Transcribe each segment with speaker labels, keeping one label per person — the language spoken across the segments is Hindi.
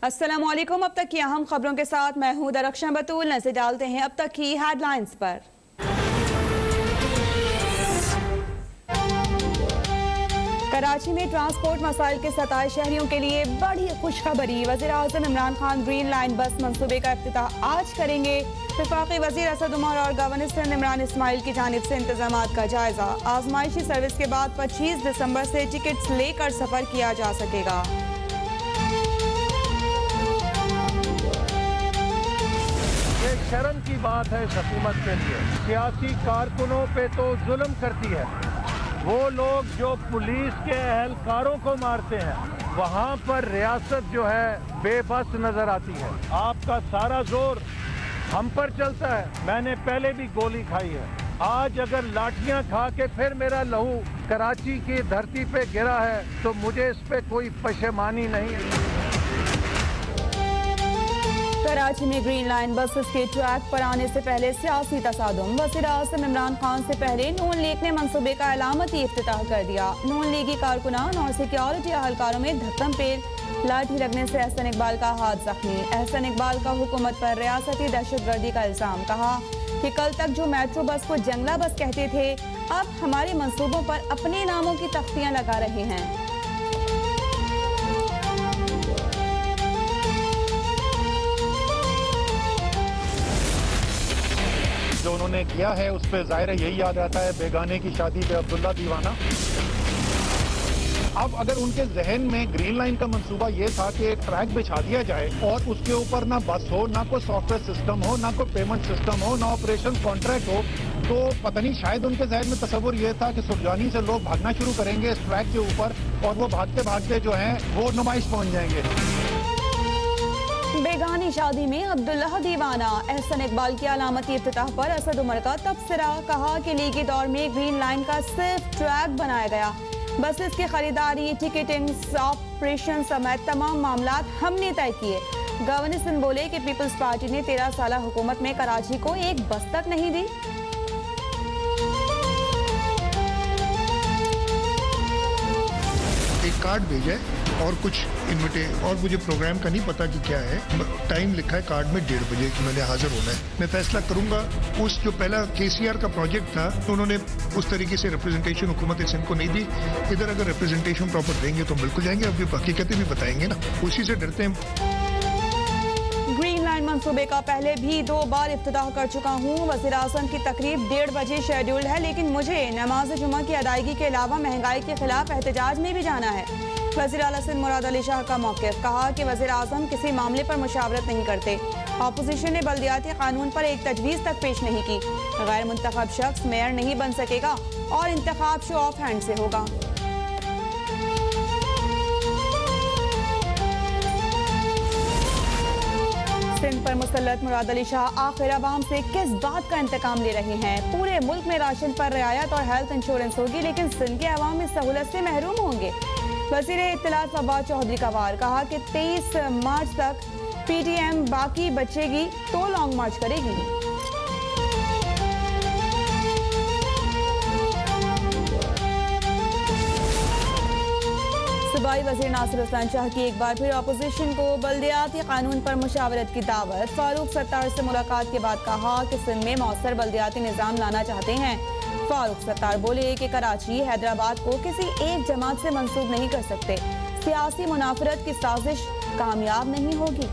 Speaker 1: अस्सलामुअलैकुम। अब तक की अहम खबरों के साथ मैं हूं दरख्शां बतूल। नजर डालते हैं अब तक की हेडलाइंस पर। कराची में ट्रांसपोर्ट मसाइल के 27 शहरियों के लिए बड़ी खुशखबरी। वज़ीर-ए-आज़म इमरान खान ग्रीन लाइन बस मंसूबे का इफ्तिताह आज करेंगे। वफाकी वज़ीर असद उमर और गवर्नर सिंध इमरान इस्माइल की जानिब से इंतजामात का जायजा। आजमाइशी सर्विस के बाद 25 दिसंबर से टिकट्स लेकर सफर किया जा सकेगा।
Speaker 2: शर्म की बात है इस हुकूमत के लिए, सियासी कारकुनों पे तो जुल्म करती है। वो लोग जो पुलिस के एहलकारों को मारते हैं, वहाँ पर रियासत जो है बेबस नजर आती है। आपका सारा जोर हम पर चलता है। मैंने पहले भी गोली खाई है। आज अगर लाठियां खा के फिर मेरा लहू कराची की धरती पे गिरा है तो मुझे इस पे कोई पशेमानी नहीं है।
Speaker 1: कराची में ग्रीन लाइन बसेस के ट्रैक पर आने से पहले सियासी तसादुम। वज़ीर-ए-आज़म इमरान खान से पहले नून लीग ने मंसूबे का अलामती इफ्तिताह कर दिया। नून लीगी कारकुनान और सिक्योरिटी अहलकारों में धक्कम पेल, लाठी लगने से एहसन इकबाल का हाथ जख्मी। एहसन इकबाल का हुकूमत पर रियासती दहशतगर्दी का इल्जाम। कहा कि कल तक जो मेट्रो बस को जंगला बस कहते थे, अब हमारे मंसूबों पर अपने नामों की तख्तियां लगा रहे हैं।
Speaker 3: जो उन्होंने किया है उस पर जाहिर है यही याद आता है, बेगाने की शादी पे अब्दुल्ला दीवाना। अब अगर उनके जहन में ग्रीन लाइन का मंसूबा ये था कि एक ट्रैक बिछा दिया जाए और उसके ऊपर ना बस हो, ना कोई सॉफ्टवेयर सिस्टम हो, ना कोई पेमेंट सिस्टम हो, ना ऑपरेशन कॉन्ट्रैक्ट हो, तो पता नहीं शायद उनके जहन में तस्वुर ये था कि सुरजानी से लोग भागना शुरू करेंगे इस ट्रैक के ऊपर और वो भागते भागते जो है वो नुमाइश पहुंच जाएंगे।
Speaker 1: बेगानी शादी में अब्दुल्ला दीवाना। एहसन इकबाल की अलामती इफ्तिताह पर असद उमर का तबसरा। कहा कि लीगी दौर में ग्रीन लाइन का सिर्फ ट्रैक बनाया गया, बसेस की खरीदारी, टिकटिंग, ऑपरेशन समेत तमाम मामला हमने तय किए। गवर्नर सिंध बोले कि पीपल्स पार्टी ने 13 साल हुकूमत में कराची को एक बस तक नहीं दी।
Speaker 4: एक कार्ड भेजा है और कुछ और मुझे प्रोग्राम का नहीं पता कि क्या है। टाइम लिखा है कार्ड में 1:30 बजे कि मैंने हाजिर होना है। मैं फैसला करूंगा। उस जो पहला KCR का प्रोजेक्ट था तो उन्होंने उस तरीके से रिप्रेजेंटेशन हुकूमत सिंध को नहीं दी। इधर अगर रिप्रेजेंटेशन प्रॉपर देंगे तो बिल्कुल जाएंगे। अभी हकीकतें भी बताएंगे ना, उसी से डरते हैं।
Speaker 1: ग्रीन लाइन मंसूबे का पहले भी 2 बार इफ्तिताह कर चुका हूँ। वज़ीर-ए-आज़म की तकरीब 1:30 बजे शेड्यूल्ड है, लेकिन मुझे नमाज जुमा की अदायगी के अलावा महंगाई के खिलाफ एहतजाज में भी जाना है। वज़ीर आला सिंध मुराद अली शाह का मौक़िफ़। कहा कि वज़ीर-ए-आज़म किसी मामले पर मुशावरत नहीं करते। अपोजिशन ने बल्दियाती कानून पर एक तजवीज़ तक पेश नहीं की। गैर मुंतखब शख्स मेयर नहीं बन सकेगा और इंतखाब शो ऑफ हैंड से होगा। सिंध पर मुसल्लत मुराद अली शाह आखिर अवाम से किस बात का इंतकाम ले रहे हैं? पूरे मुल्क में राशन पर रियायत और हेल्थ इंश्योरेंस होगी, लेकिन सिंध के अवाम इस सहूलत से महरूम होंगे। वज़ीर इत्तलात फवाद चौधरी का वार। कहा कि 23 मार्च तक PTM बाकी बचेगी तो लॉन्ग मार्च करेगी। सूबाई वज़ीर नासिर हुसैन शाह की एक बार फिर अपोजिशन को बल्दियाती कानून पर मुशावरत की दावत। फारूक सत्तार से मुलाकात के बाद कहा कि सिंध में मौसर बल्दियाती निज़ाम लाना चाहते हैं। फारूक सत्तार बोले कि कराची हैदराबाद को किसी एक जमात से मंसूब नहीं कर सकते। सियासी मुनाफरत की साजिश कामयाब नहीं होगी।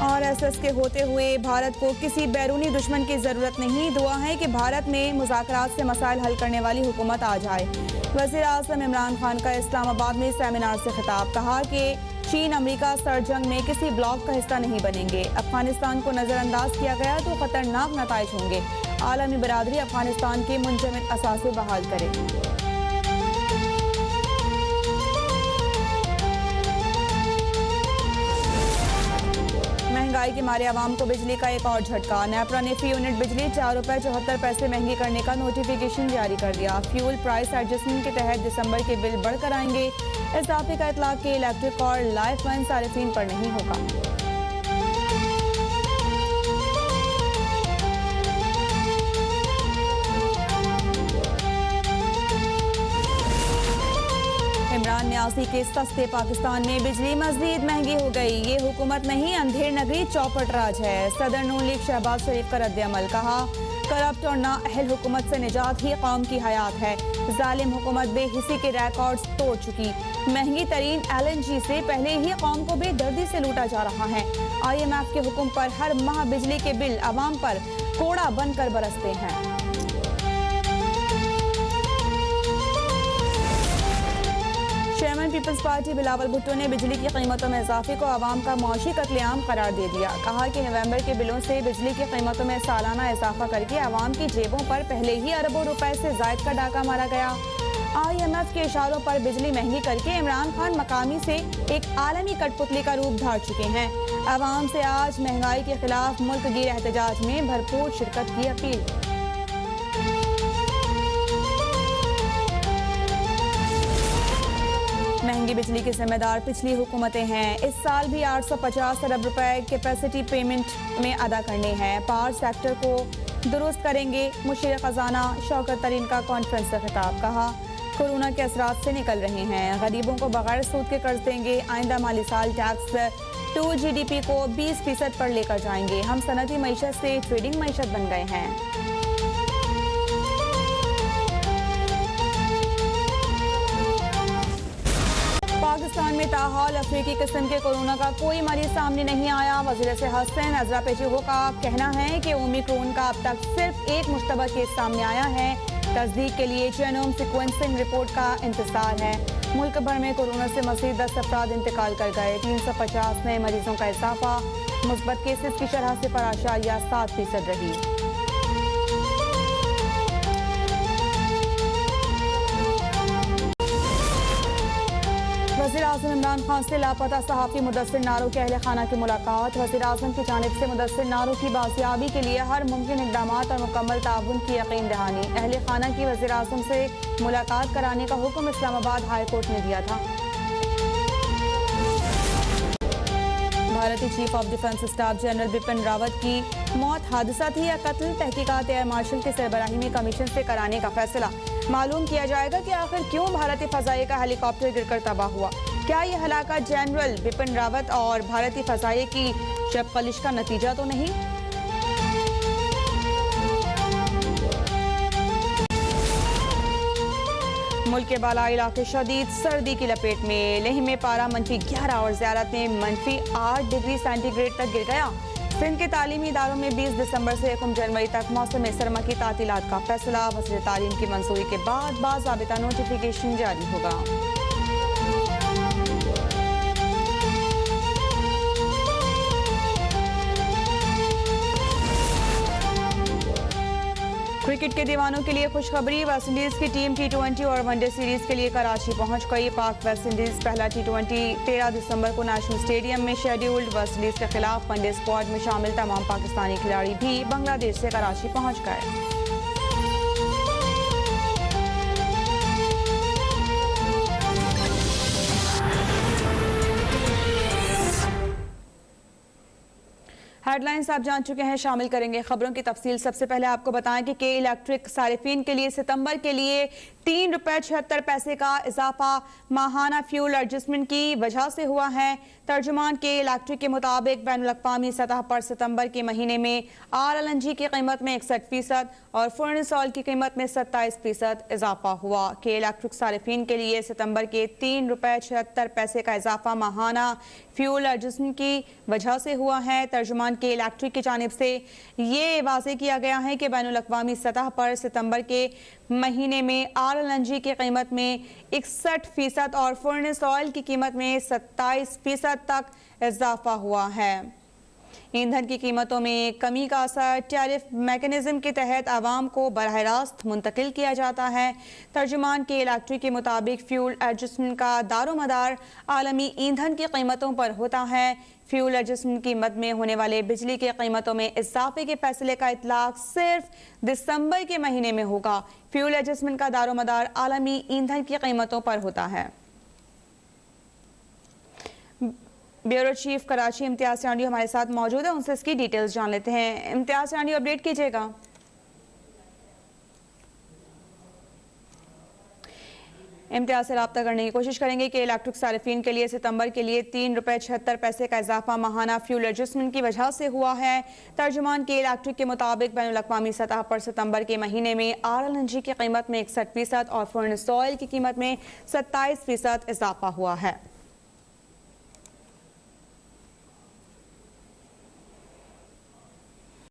Speaker 1: RSS के होते हुए भारत को किसी बैरूनी दुश्मन की जरूरत नहीं। दुआ है कि भारत में मुज़ाकरात से मसाइल हल करने वाली हुकूमत आ जाए। वज़ीर-ए-आज़म इमरान खान का इस्लामाबाद में सेमिनार से खिताब। कहा कि चीन अमेरिका सरजंग में किसी ब्लॉक का हिस्सा नहीं बनेंगे। अफगानिस्तान को नजरअंदाज किया गया तो खतरनाक नताइज होंगे। आलमी बरादरी अफगानिस्तान के मुंजमद असासे बहाल करे। महंगाई के मारे आवाम को बिजली का एक और झटका। नेपरा ने फी यूनिट बिजली 4 रुपए 74 पैसे महंगी करने का नोटिफिकेशन जारी कर दिया। फ्यूल प्राइस एडजस्टमेंट के तहत दिसंबर के बिल बढ़कर आएंगे। इजाफे का इतलाक के इलेक्ट्रिक और लाइफ लाइन सारिफीन पर नहीं होगा। इमरान न्यासी के सस्ते पाकिस्तान में बिजली मजीद महंगी हो गई। ये हुकूमत नहीं, अंधेर नगरी चौपट राज है। सदर नून लीग शहबाज शरीफ का रद्द-ए-अमल, कहा करप्ट और नाअहल हुकूमत से निजात ही कौम की हयात है। जालिम हुकूमत बेहिसी के रिकॉर्ड्स तोड़ चुकी। महंगी तरीन LNG से पहले ही कौम को बेदर्दी से लूटा जा रहा है। IMF के हुक्म पर हर माह बिजली के बिल आवाम पर कोड़ा बनकर बरसते हैं। Chairman Peoples Party Bilawal Bhutto ने बिजली की कीमतों में इजाफे को आवाम का मौशी कत्लेआम करार दे दिया। कहा कि नवंबर के बिलों से बिजली की कीमतों में सालाना इजाफा करके आवाम की जेबों पर पहले ही अरबों रुपए से जायद का डाका मारा गया। IMF के इशारों पर बिजली महंगी करके इमरान खान मकामी से एक आलमी कठपुतली का रूप धार चुके हैं। आवाम से आज महंगाई के खिलाफ मुल्क गिर एहतजाज में भरपूर शिरकत की अपील। महंगी बिजली के जिम्मेदार पिछली हुकूमतें हैं। इस साल भी 850 अरब रुपए कैपेसिटी पेमेंट में अदा करने हैं। पावर सेक्टर को दुरुस्त करेंगे। मुशीर खजाना शौकत तरीन का कॉन्फ्रेंस से खिताब, कहा कोरोना के असरात से निकल रहे हैं। गरीबों को बगैर सूद के कर्ज देंगे। आइंदा माली साल टैक्स 2 GDP को 20% पर लेकर जाएंगे। हम सनती मईशत से ट्रेडिंग मईशत बन गए हैं। पाकिस्तान में ताहाल अफ्रीकी किस्म के कोरोना का कोई मरीज सामने नहीं आया। वज़ीर सेहत हसन अजरा पेचीगो का कहना है कि ओमिक्रॉन का अब तक सिर्फ एक मुश्तबा केस सामने आया है। तस्दीक के लिए जेनोम सीक्वेंसिंग रिपोर्ट का इंतजार है। मुल्क भर में कोरोना से मज़ीद 10 अफराद इंतकाल कर गए। 350 नए मरीजों का इजाफा। मुस्बत केसेस की शरह 0.7% रही। वज़ीर-ए-आज़म इमरान खान से लापता सहाफ़ी मुदस्सिर नारो के अहले खाना की मुलाकात। वज़ीर-ए-आज़म की जानिब से मुदस्सिर नारो की बाजियाबी के लिए हर मुमकिन इक़दामात और मुकम्मल ताउन की यकीन दहानी। अहले खाना की वज़ीर-ए-आज़म से मुलाकात कराने का हुक्म इस्लामाबाद हाई कोर्ट ने दिया था। भारतीय chief of defence staff general Bipin Rawat की मौत हादसा थी या कत्ल, तहकीकात एयर मार्शल की सरबराही में कमीशन से कराने का फैसला। मालूम किया जाएगा कि आखिर क्यों भारतीय फ़ज़ाइया का हेलीकॉप्टर गिरकर तबाह हुआ। क्या यह हलाकत जनरल बिपिन रावत और भारतीय फ़ज़ाइया की शबकलिश का नतीजा तो नहीं? मुल्क के बालाई इलाके शदीद सर्दी की लपेट में। लेह में पारा -11 और ज़ियारत में -8 डिग्री सेंटीग्रेड तक गिर गया। सिंध के तालीमी इदारों में 20 दिसंबर से 1 जनवरी तक मौसम सरमा की तातीलात का फैसला। वज़ीर तालीम की मंजूरी के बाद बाज़ाबिता नोटिफिकेशन जारी होगा। क्रिकेट के दीवानों के लिए खुशखबरी। वेस्टइंडीज की टीम T20 और वनडे सीरीज के लिए कराची पहुंच गई। पाक वेस्टइंडीज पहला T20 13 दिसंबर को नेशनल स्टेडियम में शेड्यूल्ड। वेस्टइंडीज के खिलाफ वनडे स्क्वाड में शामिल तमाम पाकिस्तानी खिलाड़ी भी बांग्लादेश से कराची पहुंच गए। हेडलाइंस आप जान चुके हैं, शामिल करेंगे खबरों की तफसील। सबसे पहले आपको बताएं कि के इलेक्ट्रिक सारिफीन के लिए सितंबर के लिए ₹3.76 का इजाफा माहाना फ्यूल एडजस्टमेंट की वजह से हुआ है। तर्जुमान के इलेक्ट्रिक के मुताबिक बैनुल-अक़वामी सतह पर सितंबर के महीने में RLNG की कीमत में 61% और फर्नेस ऑयल की कीमत में 27% इजाफा हुआ। के इलेक्ट्रिक सारिफीन के लिए सितंबर के ₹3.76 का इजाफा माहाना फ्यूल एडजस्टमेंट की वजह से हुआ है। तर्जुमान के इलेक्ट्रिक की जानिब से ये वाज़ेह किया गया है कि बैनुल-अक़वामी सतह पर सितंबर के महीने में RLNG की कीमत में 61% और फर्नेस ऑयल की कीमत में 27% तक इजाफा हुआ है। ईंधन की कीमतों में कमी का असर टैरिफ मैकेनिज्म के तहत आवाम को बराह रास्त मुंतकिल किया जाता है। तर्जुमान के इलेक्ट्रिक के मुताबिक फ्यूल एडजस्टमेंट का दारोमदार आलमी ईंधन की कीमतों पर होता है। फ्यूल एडजस्टमेंट की मद में होने वाले बिजली की कीमतों में इजाफे के फैसले का इतलाक सिर्फ दिसंबर के महीने में होगा। फ्यूल एडजस्टमेंट का दारोमदार आलमी ईंधन की कीमतों पर होता है। ब्यूरो चीफ कराची इम्तियाज चांडी हमारे साथ मौजूद है, उनसे इसकी डिटेल्स जान लेते हैं। इम्तियाज चांडी, अपडेट कीजिएगा। इम्तियाज से रब्ता करने की कोशिश करेंगे कि इलेक्ट्रिक सार्फिन के लिए सितंबर के लिए ₹3.76 का इजाफा माहाना फ्यूल एडजस्टमेंट की वजह से हुआ है। तर्जुमान के इलेक्ट्रिक के मुताबिक बैनुल अक़वामी सतह पर सितंबर के महीने में RLNG की कीमत में 61% और फुर्नेस ऑयल की कीमत में 27% इजाफा हुआ है।